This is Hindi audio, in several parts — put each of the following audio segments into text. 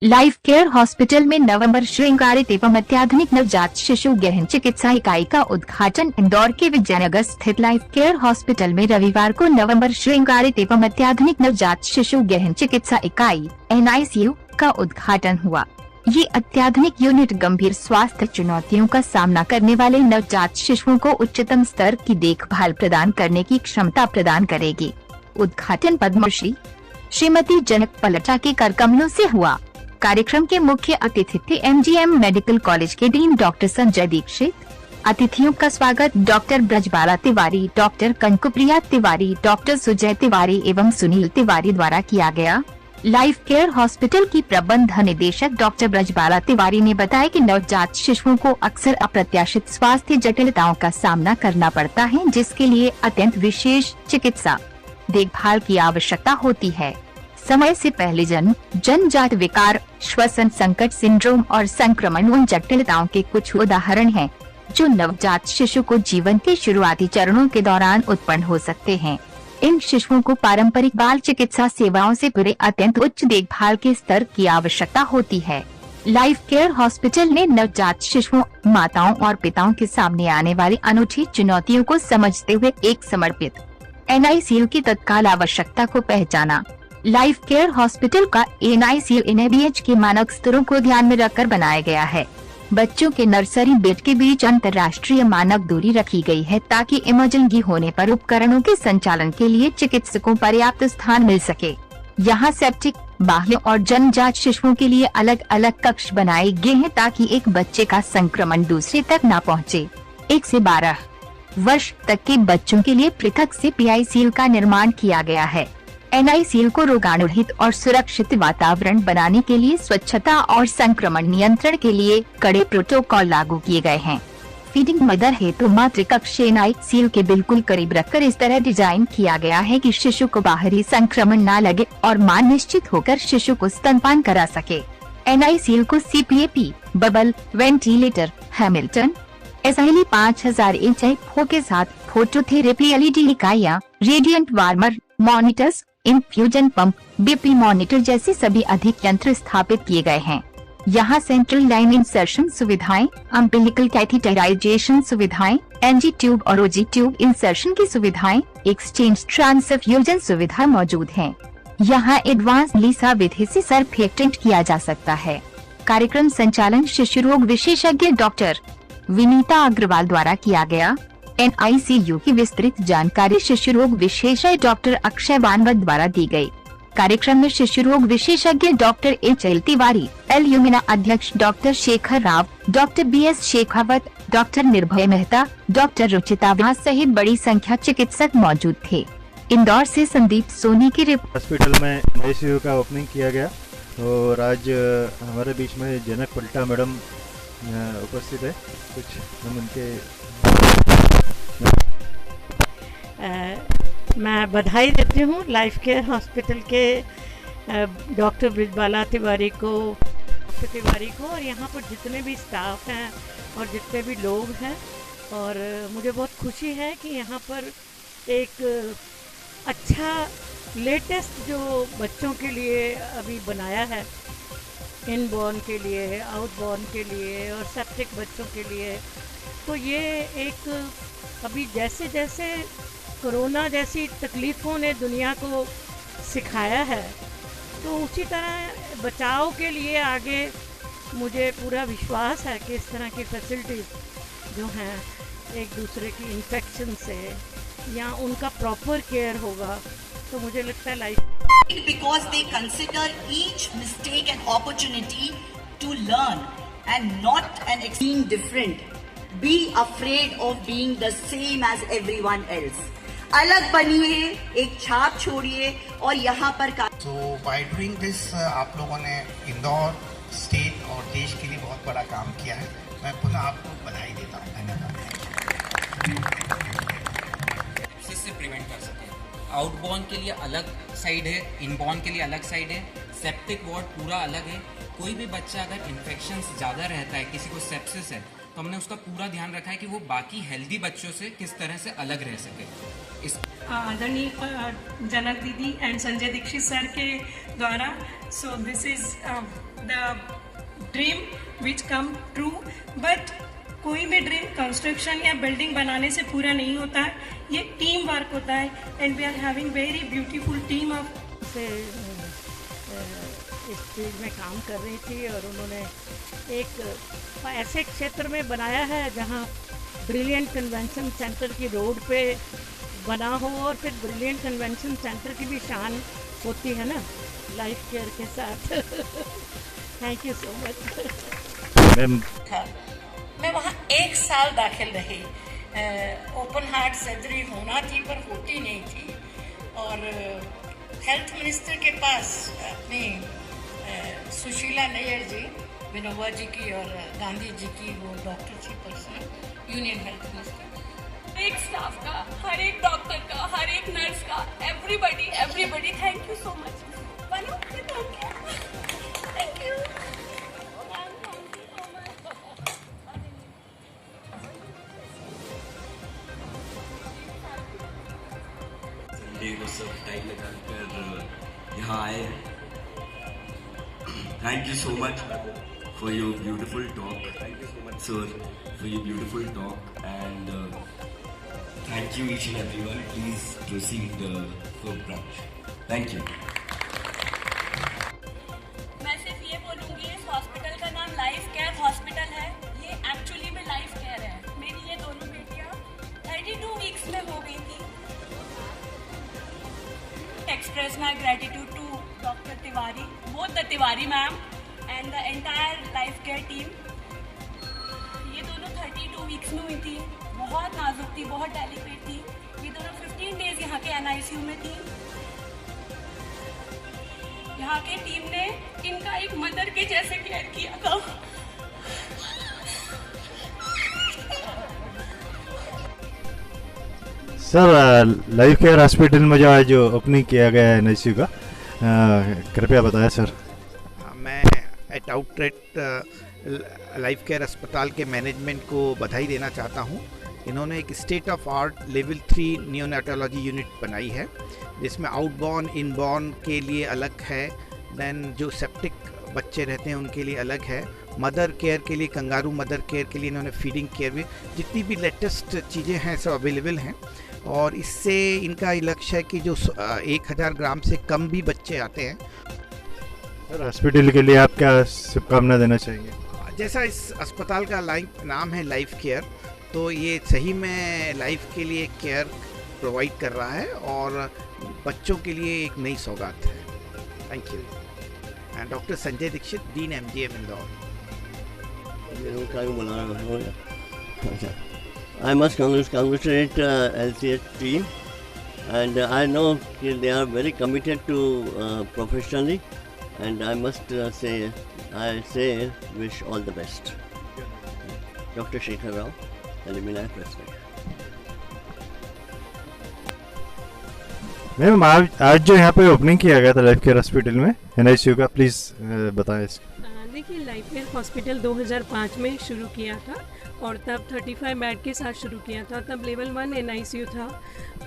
लाइफ केयर हॉस्पिटल में नवंबर श्रृंगारित एवं अत्याधुनिक नवजात शिशु गहन चिकित्सा इकाई का उद्घाटन। इंदौर के विजयनगर स्थित लाइफ केयर हॉस्पिटल में रविवार को नवंबर श्रृंगारित एवं अत्याधुनिक नवजात शिशु गहन चिकित्सा इकाई NICU का उद्घाटन हुआ। ये अत्याधुनिक यूनिट गंभीर स्वास्थ्य चुनौतियों का सामना करने वाले नवजात शिशुओं को उच्चतम स्तर की देखभाल प्रदान करने की क्षमता प्रदान करेगी। उद्घाटन पद्मश्री श्रीमती जनक पलटा के कर कमलों से हुआ। कार्यक्रम के मुख्य अतिथि थे MGM मेडिकल कॉलेज के डीन डॉक्टर संजय दीक्षित। अतिथियों का स्वागत doctor Brajbala Tiwari, doctor Kankupriya Tiwari, doctor Sujay Tiwari एवं सुनील तिवारी द्वारा किया गया। लाइफ केयर हॉस्पिटल की प्रबंध निदेशक डॉक्टर ब्रजबाला तिवारी ने बताया कि नवजात शिशुओं को अक्सर अप्रत्याशित स्वास्थ्य जटिलताओं का सामना करना पड़ता है, जिसके लिए अत्यंत विशेष चिकित्सा देखभाल की आवश्यकता होती है। समय से पहले जन्म, जन्मजात विकार, श्वसन संकट सिंड्रोम और संक्रमण उन जटिलताओं के कुछ उदाहरण हैं, जो नवजात शिशु को जीवन के शुरुआती चरणों के दौरान उत्पन्न हो सकते हैं। इन शिशुओं को पारंपरिक बाल चिकित्सा सेवाओं से परे अत्यंत उच्च देखभाल के स्तर की आवश्यकता होती है। लाइफ केयर हॉस्पिटल ने नवजात शिशुओं, माताओं और पिताओं के सामने आने वाली अनूठी चुनौतियों को समझते हुए एक समर्पित NICU की तत्काल आवश्यकता को पहचाना। लाइफ केयर हॉस्पिटल का NICU NABH के मानक स्तरों को ध्यान में रखकर बनाया गया है। बच्चों के नर्सरी बेड के बीच अंतर्राष्ट्रीय मानक दूरी रखी गई है, ताकि इमरजेंसी होने पर उपकरणों के संचालन के लिए चिकित्सकों पर्याप्त स्थान मिल सके। यहाँ सेप्टिक, बाह्य और जन्मजात शिशुओं के लिए अलग अलग कक्ष बनाए गए हैं, ताकि एक बच्चे का संक्रमण दूसरे तक न पहुँचे। 1 से 12 वर्ष तक के बच्चों के लिए पृथक से PICU का निर्माण किया गया है। NICU को रोगाणुरहित और सुरक्षित वातावरण बनाने के लिए स्वच्छता और संक्रमण नियंत्रण के लिए कड़े प्रोटोकॉल लागू किए गए हैं। फीडिंग मदर हेतु मातृ कक्ष NICU के बिल्कुल करीब रखकर इस तरह डिजाइन किया गया है कि शिशु को बाहरी संक्रमण न लगे और मां निश्चित होकर शिशु को स्तनपान करा सके। NICU को CPAP, bubble ventilator, Hamilton SILE 5000 HFO के साथ फोटोथेरेपी LED इकाइयाँ, radiant warmer, monitors, infusion pump, BP monitor जैसे सभी अधिक यंत्र स्थापित किए गए हैं। यहाँ सेंट्रल लाइन इंसर्शन सुविधाएं, अम्बिलिकल कैथेटराइजेशन सुविधाएं, NG ट्यूब और OG ट्यूब इंसर्शन की सुविधाएं, एक्सचेंज ट्रांसफ्यूजन सुविधा मौजूद हैं। यहाँ एडवांस लीसा विधि से सर्फेक्टेंट किया जा सकता है। कार्यक्रम संचालन शिशु रोग विशेषज्ञ डॉक्टर विनीता अग्रवाल द्वारा किया गया। NICU की विस्तृत जानकारी शिशु रोग विशेषज्ञ डॉक्टर अक्षय वानवत द्वारा दी गई। कार्यक्रम में शिशु रोग विशेषज्ञ डॉक्टर HL तिवारी, एल्यूमिना अध्यक्ष doctor Shekhar Rao, doctor BS Shekhawat, doctor निर्भय मेहता, डॉक्टर रुचिता व्यास सहित बड़ी संख्या चिकित्सक मौजूद थे। इंदौर से संदीप सोनी की रिपोर्ट। हॉस्पिटल में NICU का ओपनिंग किया गया और आज हमारे बीच में जनक पलटा मैडम उपस्थित है। कुछ हम उनके मैं बधाई देती हूँ लाइफ केयर हॉस्पिटल के डॉक्टर ब्रजबाला तिवारी को और यहाँ पर जितने भी स्टाफ हैं और जितने भी लोग हैं। और मुझे बहुत खुशी है कि यहाँ पर एक अच्छा लेटेस्ट जो बच्चों के लिए अभी बनाया है, इनबॉर्न के लिए, आउटबॉर्न के लिए और सेप्टिक बच्चों के लिए। तो ये एक अभी जैसे जैसे कोरोना जैसी तकलीफ़ों ने दुनिया को सिखाया है, तो उसी तरह बचाव के लिए आगे मुझे पूरा विश्वास है कि इस तरह की फैसिलिटीज़ जो हैं एक दूसरे की इन्फेक्शन से या उनका प्रॉपर केयर होगा। तो मुझे लगता है life because they consider each mistake an opportunity to learn and not an being different. Be afraid of being the same as everyone else. अलग बनिए, एक छाप छोड़िए और यहाँ पर So by doing this आप लोगों ने इंदौर स्टेट और देश के लिए बहुत बड़ा काम किया है। मैं पुनः आपको बधाई देता हूँ। धन्यवाद। से प्रिवेंट कर सके। आउटबॉर्न के लिए अलग साइड है, इनबॉर्न के लिए अलग साइड है, सेप्टिक वार्ड पूरा अलग है। कोई भी बच्चा अगर इन्फेक्शन ज़्यादा रहता है, किसी को सेप्सिस है, तो हमने उसका पूरा ध्यान रखा है कि वो बाकी हेल्दी बच्चों से किस तरह से अलग रह सके। इस आदरणीय जनक दीदी एंड संजय दीक्षित सर के द्वारा so this is the dream which come true. But कोई भी ड्रीम कंस्ट्रक्शन या बिल्डिंग बनाने से पूरा नहीं होता है, ये टीम वर्क होता है. And we are having very beautiful team of से इस चीज़ में काम कर रही थी और उन्होंने एक ऐसे क्षेत्र में बनाया है जहाँ ब्रिलियंट कन्वेंशन सेंटर की रोड पे बना हो और फिर ब्रिलियंट कन्वेंशन सेंटर की भी शान होती है ना लाइफ केयर के साथ. Thank you so much ma'am. मैं वहाँ 1 साल दाखिल रही. ओपन हार्ट सर्जरी होना थी पर होती नहीं थी और हेल्थ मिनिस्टर के पास अपनी सुशीला नैयर जी, विनोबा जी की और गांधी जी की वो डॉक्टर थी पर्सनल यूनियन हेल्थ मिनिस्टर. एक स्टाफ का, हर एक डॉक्टर का, हर एक नर्स का, everybody thank you so much. बनो, थैंक यू. को सब टाइम निकाल कर यहाँ आए हैं. Thank you so much for your beautiful talk. Thank you so much sir for your beautiful talk and thank you each and everyone. Please proceed for branch. Thank you. मैं सिर्फ ये बोलूँगी इस हॉस्पिटल का नाम लाइफ केयर हॉस्पिटल है. ये एक्चुअली में लाइफ केयर है. मेरी ये दोनों बेटियाँ 32 वीक्स में हो गई थी. Express my gratitude to Dr. Tiwari, both the Tiwari ma'am and the entire life care team. ये दोनों 32 वीक्स में हुई थी. बहुत नाजुक थी, बहुत डेलिकेट थी. ये दोनों 15 डेज यहाँ के NICU में थी. यहाँ के टीम ने इनका एक मदर के जैसे केयर किया था. सर, लाइफ केयर हॉस्पिटल में जो ओपनिंग किया गया है NICU का, कृपया बताएं सर. मैं एट आउटलेट लाइफ केयर अस्पताल के मैनेजमेंट को बधाई देना चाहता हूं. इन्होंने एक state of art level 3 neonatology unit बनाई है जिसमें आउटबॉर्न इनबॉर्न के लिए अलग है. देन जो सेप्टिक बच्चे रहते हैं उनके लिए अलग है. मदर केयर के लिए, कंगारू मदर केयर के लिए इन्होंने फीडिंग केयर भी, जितनी भी लेटेस्ट चीज़ें हैं सब अवेलेबल हैं. और इससे इनका लक्ष्य है कि जो 1000 ग्राम से कम भी बच्चे आते हैं. सर, हॉस्पिटल के लिए आप क्या शुभकामना देना चाहेंगे? जैसा इस अस्पताल का नाम है लाइफ केयर, तो ये सही में लाइफ के लिए केयर प्रोवाइड कर रहा है और बच्चों के लिए एक नई सौगात है. Thank you. And doctor Sanjay Dikshit, dean MGM Indore. I must congratulate LCH team, and I know they are very committed to professionally, and I must say wish all the best. Dr. Shekhar Rao, Alumni President. Ma'am, आज जो यहाँ पे ओपनिंग किया गया था लाइफ केयर हॉस्पिटल में NICU का, प्लीज़ बताएं इसका. देखिए, लाइफ केयर हॉस्पिटल 2005 में शुरू किया था और तब 35 बेड के साथ शुरू किया था. तब लेवल 1 NICU था.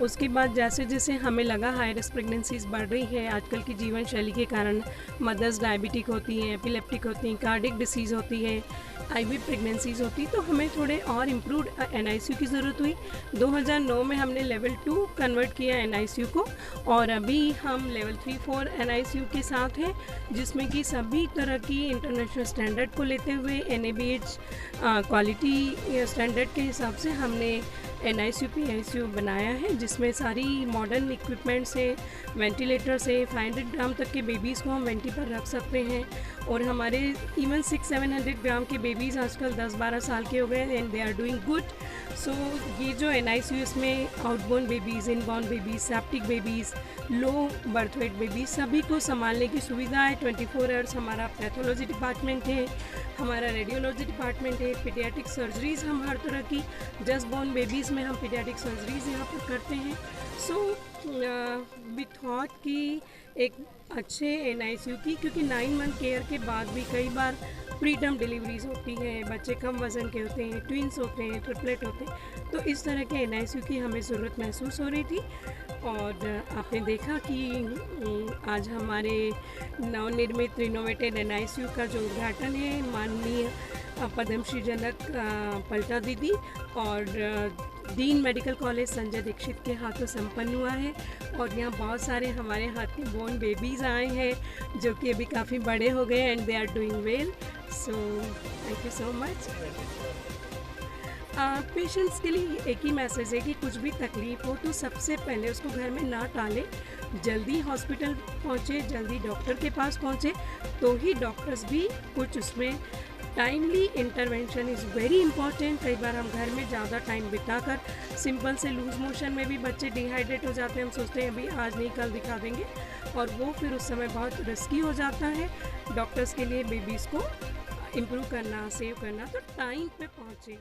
उसके बाद जैसे जैसे हमें लगा हाई रिस्क प्रेगनेंसीज बढ़ रही है आजकल की जीवन शैली के कारण, मदर्स डायबिटिक होती हैं, एपिलेप्टिक होती हैं, कार्डिक डिसीज़ होती है, IVF प्रेगनेंसीज होती, तो हमें थोड़े और इम्प्रूव्ड NICU की ज़रूरत हुई. 2009 में हमने लेवल 2 कन्वर्ट किया NICU को और अभी हम लेवल 3-4 NICU के साथ हैं जिसमें कि सभी तरह की इंटरनेशनल स्टैंडर्ड को लेते हुए NABH क्वालिटी स्टैंडर्ड के हिसाब से हमने NICU PICU बनाया है जिसमें सारी मॉडर्न इक्विपमेंट से, वेंटिलेटर से 500 ग्राम तक के बेबीज़ को हम वेंटी पर रख सकते हैं. और हमारे इवन 600-700 ग्राम के बेबीज़ आजकल 10-12 साल के हो गए and they are doing good. So ये जो NICU इसमें outborn babies, inborn babies, septic babies, low birth weight babies सभी को संभालने की सुविधा है. 24 आवर्स हमारा पैथोलॉजी डिपार्टमेंट है, हमारा रेडियोलॉजी डिपार्टमेंट है, पीडियाट्रिक सर्जरीज़ हम हर तरह की, जस्ट बॉर्न बेबीज़ में हम पीडियाट्रिक सर्जरीज़ यहाँ पर करते हैं. सो वी थॉट कि एक अच्छे NICU की, क्योंकि 9 मंथ केयर के बाद भी कई बार प्री टर्म डिलीवरीज होती हैं, बच्चे कम वज़न के होते हैं, ट्विंस होते हैं, ट्रिपलेट होते हैं, तो इस तरह के NICU की हमें ज़रूरत महसूस हो रही थी और आपने देखा कि आज हमारे नवनिर्मित रिनोवेटेड NICU का जो उद्घाटन है माननीय पद्मश्री जनक पलटा दीदी और dean medical college Sanjay Dikshit के हाथों संपन्न हुआ है। और यहाँ बहुत सारे हमारे हाथ के बोर्न बेबीज़ आए हैं जो कि अभी काफ़ी बड़े हो गए and they are doing well. So thank you so much. Patients के लिए एक ही मैसेज है कि कुछ भी तकलीफ़ हो तो सबसे पहले उसको घर में ना टालें, जल्दी हॉस्पिटल पहुँचे, जल्दी डॉक्टर के पास पहुँचे, तो ही डॉक्टर्स भी कुछ उसमें timely intervention is very important. कई बार हम घर में ज़्यादा टाइम बिताकर सिंपल से लूज़ मोशन में भी बच्चे डिहाइड्रेट हो जाते हैं, हम सोचते हैं अभी आज नहीं कल दिखा देंगे, और वो फिर उस समय बहुत रिस्की हो जाता है। डॉक्टर्स के लिए बेबीज़ को इम्प्रूव करना, सेव करना, तो टाइम पे पहुँचे।